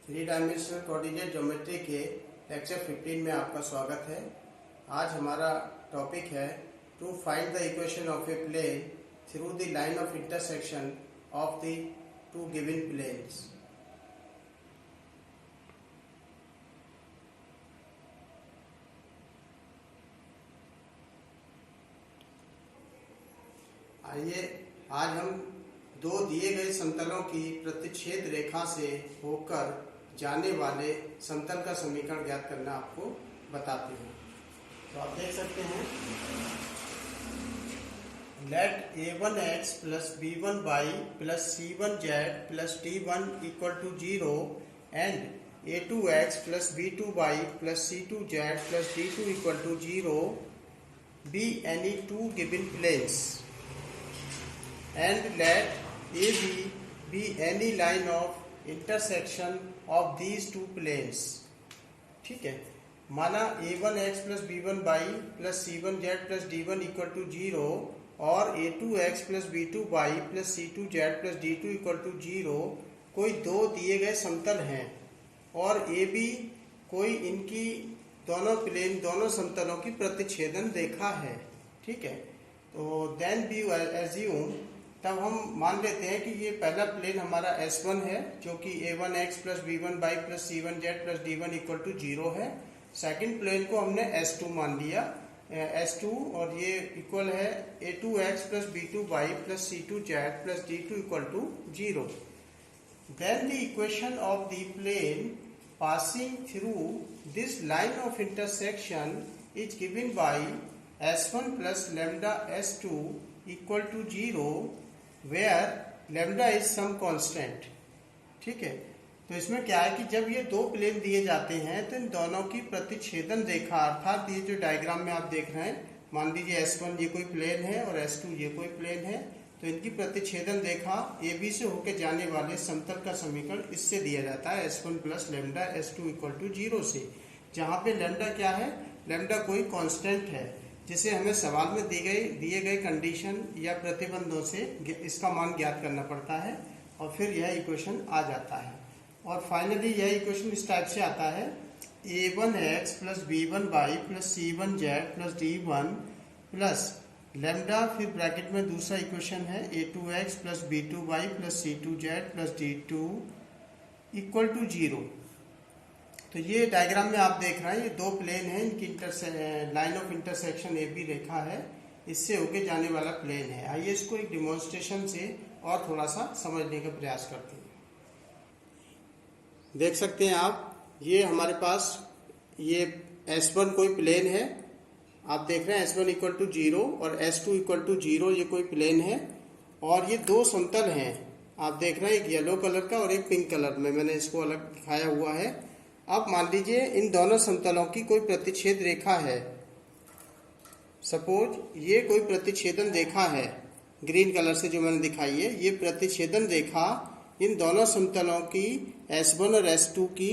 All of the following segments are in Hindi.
थ्री डायमेंशनल कोऑर्डिनेट ज्योमेट्री के लेक्चर 15 में आपका स्वागत है। आज हमारा टॉपिक है to find the equation of a plane through the line of intersection of the two given planes. आइए आज हम दो दिए गए समतलों की प्रतिच्छेद रेखा से होकर जाने वाले समतल का समीकरण ज्ञात करना आपको बताते हैं। तो आप देख सकते हैं, let a1x plus b1y plus c1z plus d1 equal to 0 and a2x plus b2y plus c2z plus d2 equal to 0 be any two given planes and let AB be any line of intersection of these two planes। ठीक है, माना a1x plus b1y plus c1z plus d1 equal to 0 और a2x plus b2y plus c2z plus d2 equal to 0 कोई दो दिए गए समतल हैं और AB कोई इनकी दोनों समतलों की प्रतिच्छेदन रेखा है। ठीक है, तो देन बी एज्यूम, तब हम मान लेते हैं कि ये पहला प्लेन हमारा S1 है जो कि a1x plus b1y plus c1z plus d1 equal to 0 है। सेकंड प्लेन को हमने S2 मान लिया, S2, और ये इक्वल है a2x plus b2y plus c2z plus d2 equal to 0। Then the equation of the plane passing through this line of intersection is given by S1 plus lambda S2 equal to 0 where lambda is some constant. ठीक है, तो इसमें क्या है कि जब ये दो प्लेन दिए जाते हैं तो इन दोनों की प्रतिच्छेदन रेखा, अर्थात ये जो डायग्राम में आप देख रहे हैं, मान लीजिए S1 ये कोई प्लेन है और S2 ये कोई प्लेन है, तो इनकी प्रतिच्छेदन रेखा AB से होकर जाने वाले समतल का समीकरण इससे दिया जाता है, S1 plus lambda S2 equal to 0 से, जहाँ पे लैम्डा क्या है, लैम्डा कोई कांस्टेंट है जिसे हमें सवाल में दिए गए कंडीशन या प्रतिबंधों से इसका मान ज्ञात करना पड़ता है और फिर यह इक्वेशन आ जाता है। और फाइनली यह इक्वेशन इस टाइप से आता है, a1x plus b1y plus c1z plus d1 plus lambda, फिर ब्रैकेट में दूसरा इक्वेशन है a2x plus b2y plus c2z plus d2 equal to 0। तो ये डायग्राम में आप देख रहे हैं, ये दो प्लेन हैं, इनकी line of intersection A B रेखा है, इससे होके जाने वाला प्लेन है। आइए इसको एक डिमॉन्स्ट्रेशन से और थोड़ा सा समझने का प्रयास करते हैं। देख सकते हैं आप, ये हमारे पास ये S1 कोई प्लेन है, आप देख रहे हैं S1 इक्वल टू 0 और S2 इक्वल टू 0, ये कोई प्लेन है और ये दो समतल हैं, आप देख रहे हैं, एक येलो कलर का और एक पिंक कलर में, मैंने इसको अलग दिखाया हुआ है। अब मान लीजिए इन दोनों समतलों की कोई प्रतिच्छेद रेखा है, सपोज ये कोई प्रतिच्छेदन रेखा है, ग्रीन कलर से जो मैंने दिखाई है, ये प्रतिच्छेदन रेखा इन दोनों समतलों की S1 और S2 की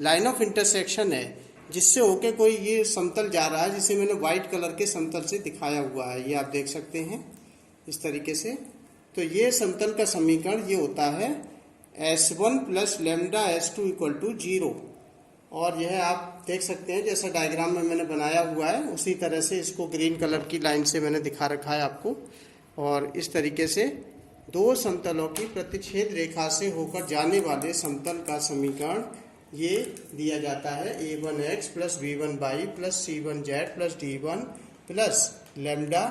लाइन ऑफ इंटरसेक्शन है, जिससे होके कोई ये समतल जा रहा है, जिसे मैंने व्हाइट कलर के समतल से दिखाया हुआ है, ये आप देख सकते हैं इस तरीके से। तो ये समतल का समीकरण ये होता है S1 plus lambda S2 equal to 0, और यह आप देख सकते हैं जैसा डायग्राम में मैंने बनाया हुआ है उसी तरह से इसको ग्रीन कलर की लाइन से मैंने दिखा रखा है आपको। और इस तरीके से दो समतलों की प्रतिच्छेद रेखा से होकर जाने वाले समतल का समीकरण ये दिया जाता है, a1x plus b1y plus c1z plus d1 plus lambda,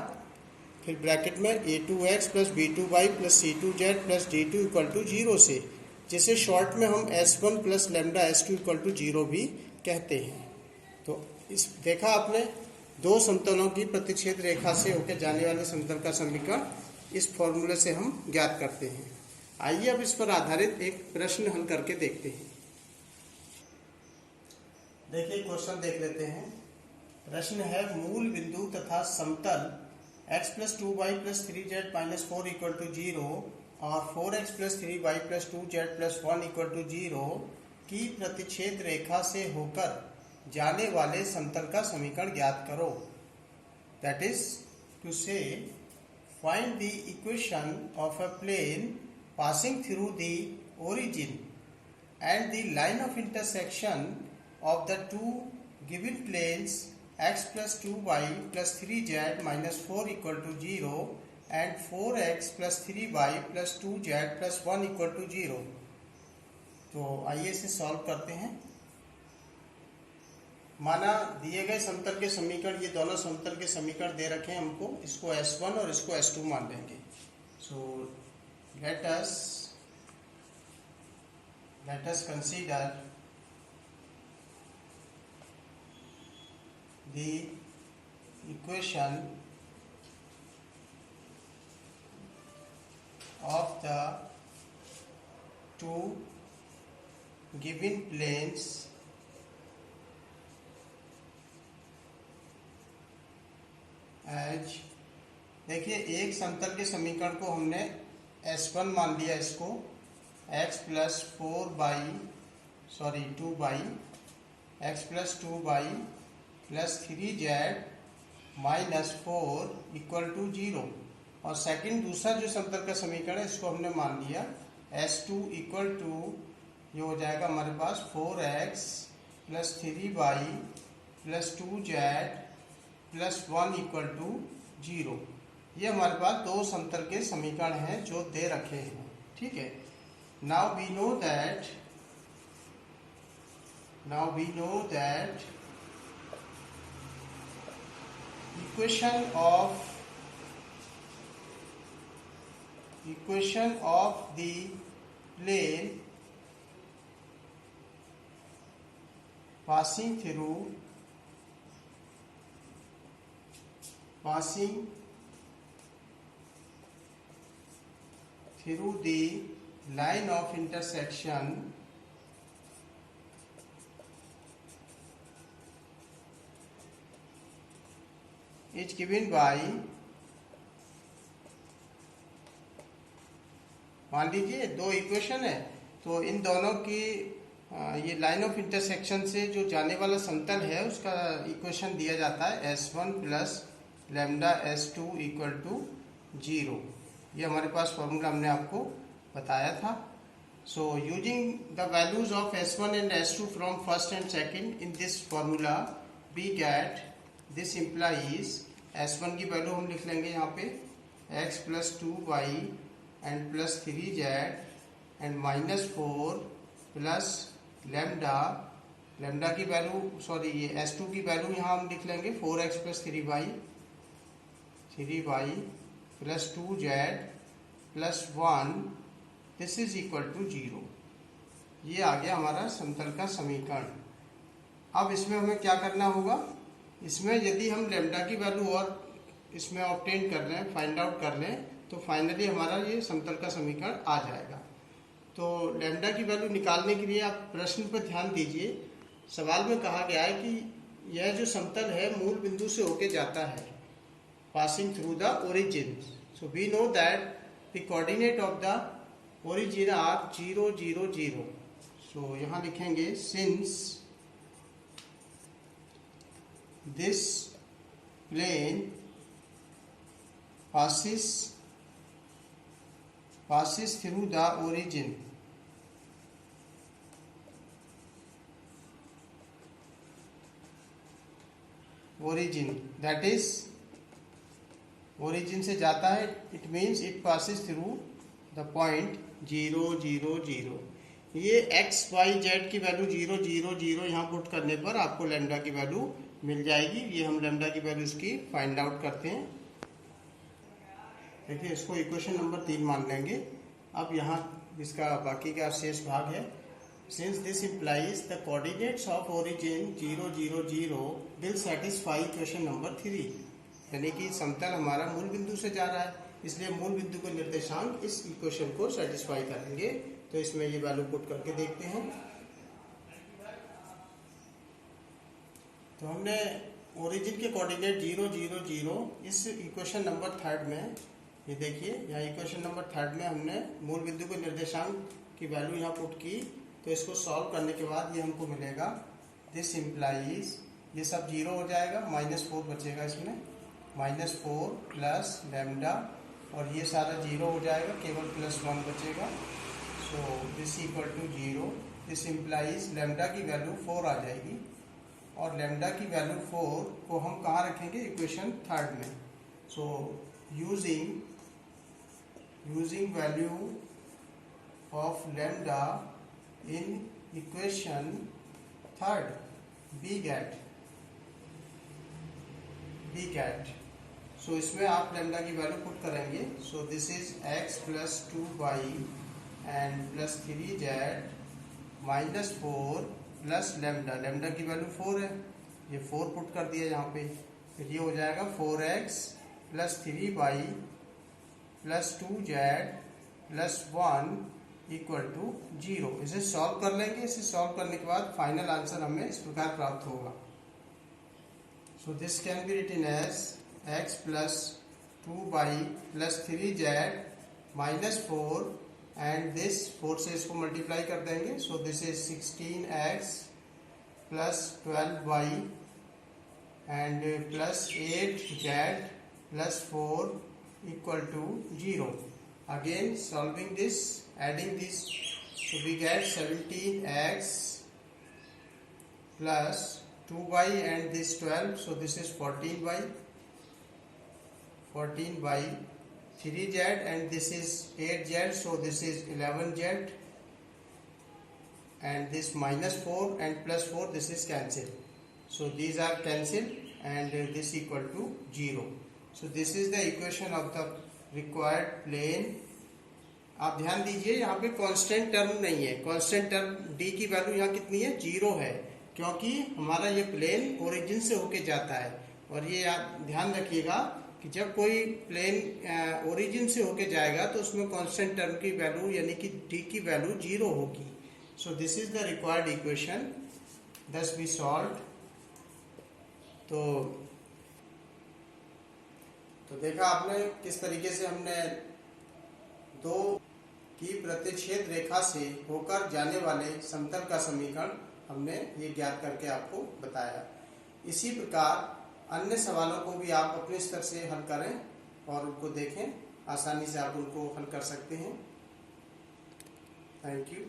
फिर ब्रैकेट में a2x plus b2y plus c2z plus d2 equal to 0 से, जिसे शॉर्ट में हम S1 plus lambda S2 equal to 0 भी कहते हैं। तो इस देखा आपने, दो समतलों की प्रतिच्छेद रेखा से होकर जाने वाले समतल का समीकरण इस फॉर्मूले से हम ज्ञात करते हैं। आइए अब इस पर आधारित एक प्रश्न हल करके देखते हैं। देखिए क्वेश्चन देख लेते हैं। प्रश्न है, मूल बिंदु तथा समतल x plus 2y plus 3z minus 4 equal to 0 और 4x plus 3y plus 2z plus 1 equal to 0 की प्रतिच्छेद रेखा से होकर जाने वाले समतल का समीकरण ज्ञात करो। That is to say find the equation of a plane passing through the origin and the line of intersection of the two given planes x plus 2y plus 3z minus 4 equal to 0 and 4x plus 3y plus 2z plus 1 equal to 0। तो आइए इसे सॉल्व करते हैं। माना दिए गए समतल के समीकरण, ये दोनों समतल के समीकरण दे रखे हैं हमको, इसको S1 और इसको S2 मान लेंगे। So let us consider the equation of the two given planes as, देखिए एक समतल के समीकरण को हमने S1 मान लिया, इसको x plus 2y x plus 2y plus 3z minus 4 equal to 0। और सेकंड दूसरा जो समतल का समीकरण है इसको हमने मान लिया S2 इक्वल टू, ये हो जाएगा हमारे पास 4x plus 3y plus 2z plus 1 equal to 0। ये हमारे पास दो समतल के समीकरण हैं जो दे रखे हैं, ठीक है। Now we know that equation of the plane passing through the line of intersection is given by, मान लीजिए दो इक्वेशन है, तो इन दोनों की ये लाइन ऑफ इंटरसेक्शन से जो जाने वाला समतल है उसका इक्वेशन दिया जाता है S1 plus lambda S2 equal to 0। ये हमारे पास फॉर्मूला हमने आपको बताया था। So using the values of S1 and S2 from first and second in this formula we get this implies S1 की वैल्यू हम लिख लेंगे यहाँ पे x plus 2y and plus 3z and minus 4 plus lambda की वैल्यू, सॉरी ये S2 की वैल्यू यहाँ हम लिख लेंगे 4x plus 3y plus 2z plus 1, this is equal to 0। ये आ गया हमारा समतल का समीकरण। अब इसमें हमें क्या करना होगा, इसमें यदि हम लैम्डा की वैल्यू और इसमें ऑब्टेन कर लें, फाइंड आउट कर लें, तो फाइनली हमारा ये समतल का समीकरण आ जाएगा। तो लैम्डा की वैल्यू निकालने के लिए आप प्रश्न पर ध्यान दीजिए। सवाल में कहा गया है कि यह जो समतल है मूल बिंदु से होके जाता है, passing through the origin. So we know that the coordinate of the origin are 0 0 0। सो यहाँ लिखेंगे since this plane passes through the origin, that is origin से जाता है, it means it passes through the point 0 0 0। ये x y z की वैल्यू 0 0 0 यहाँ पुट करने पर आपको लैम्डा की वैल्यू मिल जाएगी। ये हम लैम्डा की वैल्यू इसकी फाइंड आउट करते हैं। देखिए इसको इक्वेशन नंबर 3 मान लेंगे। अब यहाँ इसका बाकी का शेष भाग है। Since this implies the coordinates of origin 0 0 0 will satisfy equation number 3, यानी कि समतल हमारा मूल बिंदु से जा रहा है, इसलिए मूल बिंदु के निर्देशांक इस इक्वेशन को सेटिस्फाई करेंगे। तो इसमें ये वैल्यू पुट करके देखते हैं। तो हमने ओरिजिन के कोऑर्डिनेट 0 0 0 इस इक्वेशन नंबर 3 में, ये देखिए यहाँ इक्वेशन नंबर 3 में हमने मूल बिंदु के निर्देशांक की वैल्यू यहाँ पुट की। तो इसको सॉल्व करने के बाद ये हमको मिलेगा दिस इम्प्लाइज, ये सब 0 हो जाएगा, -4 बचेगा इसमें, -4 प्लस लैम्डा, और ये सारा 0 हो जाएगा, केवल +1 बचेगा। So this equal to 0। This implies lambda की वैल्यू 4 आ जाएगी, और लेमडा की वैल्यू 4 को हम कहाँ रखेंगे, इक्वेशन थर्ड में। So using value of lambda in equation third, we get. So इसमें आप लेमडा की वैल्यू पुट करेंगे। So this is x plus 2y and plus 3z minus 4 plus lambda की वैल्यू 4 है, ये 4 पुट कर दिया यहाँ पे। फिर ये हो जाएगा 4x plus 3y plus 2z plus 1 equal to 0। इसे सॉल्व कर लेंगे। इसे सॉल्व करने के बाद फाइनल आंसर हमें इस प्रकार प्राप्त होगा। So this can be written as x plus 2y plus 3z minus 4 and this 4 से इसको मल्टीप्लाई कर देंगे। So this is 16x plus 12y and plus 8z plus 4 equal to 0। Again solving this, adding this, so we get 17x plus 2y and this 12, so this is 14y 3z and this is 8z, so this is 11z, and this minus 4 and plus 4, this is cancelled, so these are cancelled and this equal to 0. So this is the equation of the required plane. आप ध्यान दीजिए यहाँ पे कांस्टेंट टर्म नहीं है। कांस्टेंट टर्म d की वैल्यू यहाँ कितनी है, 0 है, क्योंकि हमारा ये प्लेन ओरिजिन से होके जाता है। और ये आप ध्यान रखिएगा कि जब कोई प्लेन ओरिजिन से होके जाएगा तो उसमें कांस्टेंट टर्म की वैल्यू यानी कि d की वैल्यू 0 होगी। सो this is the required equation, दस बी सॉल्व। तो देखा आपने किस तरीके से हमने दो की प्रतिच्छेद रेखा से होकर जाने वाले समतल का समीकरण हमने ये ज्ञात करके आपको बताया। इसी प्रकार अन्य सवालों को भी आप अपने स्तर से हल करें और उनको देखें, आसानी से आप उनको हल कर सकते हैं। Thank you.